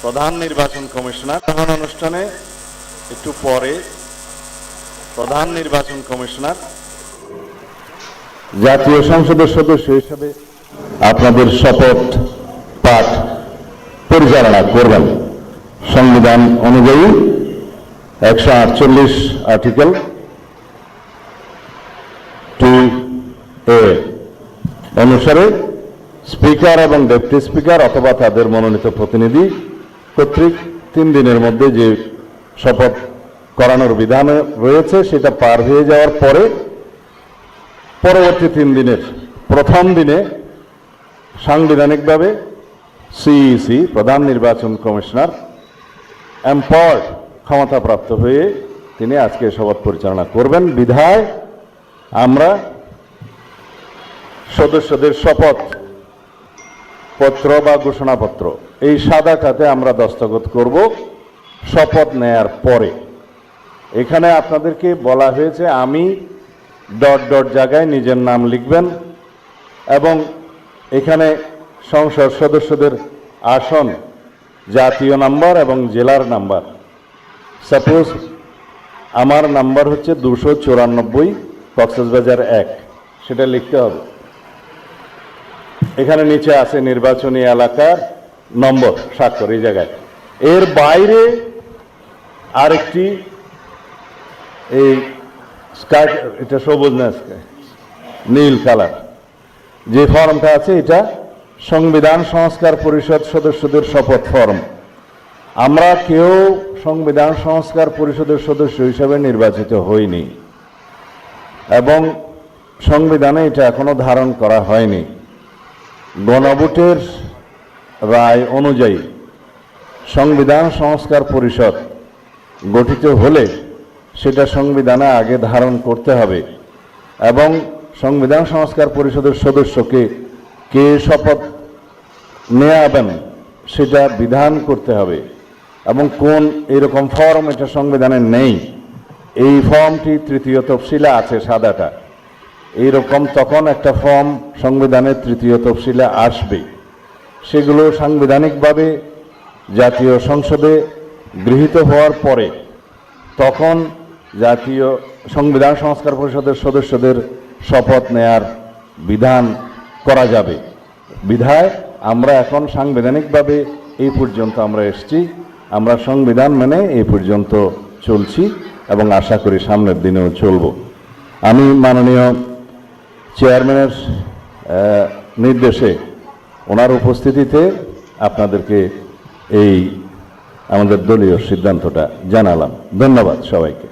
প্রধান নির্বাচন কমিশনার গ্রহণ অনুষ্ঠানে একটু পরে প্রধান নির্বাচন কমিশনার জাতীয় সংসদের সদস্য হিসেবে আপনাদের শপথ পাঠ পরিচালনা করবেন। সংবিধান অনুযায়ী 148 আর্টিকেল 2A অনুসারে স্পিকার এবং ডেপুটি স্পিকার অথবা তাদের মনোনীত প্রতিনিধি কর্তৃক 3 দিনের মধ্যে যে শপথ করানোর বিধান রয়েছে সেটা পার হয়ে যাওয়ার পরে পরবর্তী 3 দিনের প্রথম দিনে সাংবিধানিকভাবে সিইসি প্রধান নির্বাচন কমিশনার এম্পাওয়ার্ড ক্ষমতাপ্রাপ্ত হয়ে তিনি আজকে শপথ পরিচালনা করবেন। বিধায় আমরা সদস্যদের শপথ পত্র বা ঘোষণাপত্র এই সাদাটাতে আমরা দস্তখত করব শপথ নেয়ার পরে। এখানে আপনাদেরকে বলা হয়েছে আমি ... জায়গায় নিজের নাম লিখবেন এবং এখানে সংসদ সদস্যদের আসন, জাতীয় নাম্বার এবং জেলার নাম্বার। সাপোজ আমার নাম্বার হচ্ছে 294 কক্সবাজার 1, সেটা লিখতে হবে। এখানে নিচে আছে নির্বাচনী এলাকার নম্বর, স্বাক্ষর এই জায়গায়। এর বাইরে আরেকটি এই স্কাই, এটা সবুজ না নীল কালার যে ফর্মটা আছে, এটা সংবিধান সংস্কার পরিষদ সদস্যদের শপথ ফর্ম। আমরা কেউ সংবিধান সংস্কার পরিষদের সদস্য হিসেবে নির্বাচিত হইনি এবং সংবিধানে এটা এখনো ধারণ করা হয়নি। গণভোটের রায় অনুযায়ী সংবিধান সংস্কার পরিষদ গঠিত হলে সেটা সংবিধানে আগে ধারণ করতে হবে এবং সংবিধান সংস্কার পরিষদের সদস্যকে কে শপথ নেওয়াবেন সেটা বিধান করতে হবে এবং কোন এরকম ফর্ম এটা সংবিধানে নেই। এই ফর্মটি 3য় তফসিলে আছে, সাদাটা এইরকম। তখন একটা ফর্ম সংবিধানের 3য় তফসিলে আসবে, সেগুলো সাংবিধানিকভাবে জাতীয় সংসদে গৃহীত হওয়ার পরে তখন জাতীয় সংবিধান সংস্কার পরিষদের সদস্যদের শপথ নেয়ার বিধান করা যাবে। বিধায় আমরা এখন সাংবিধানিকভাবে এই পর্যন্ত আমরা এসেছি, আমরা সংবিধান মেনে এই পর্যন্ত চলছি এবং আশা করি সামনের দিনেও চলব। আমি মাননীয় চেয়ারম্যানের নির্দেশে ওনার উপস্থিতিতে আপনাদেরকে এই আমাদের দলীয় সিদ্ধান্তটা জানালাম। ধন্যবাদ সবাইকে।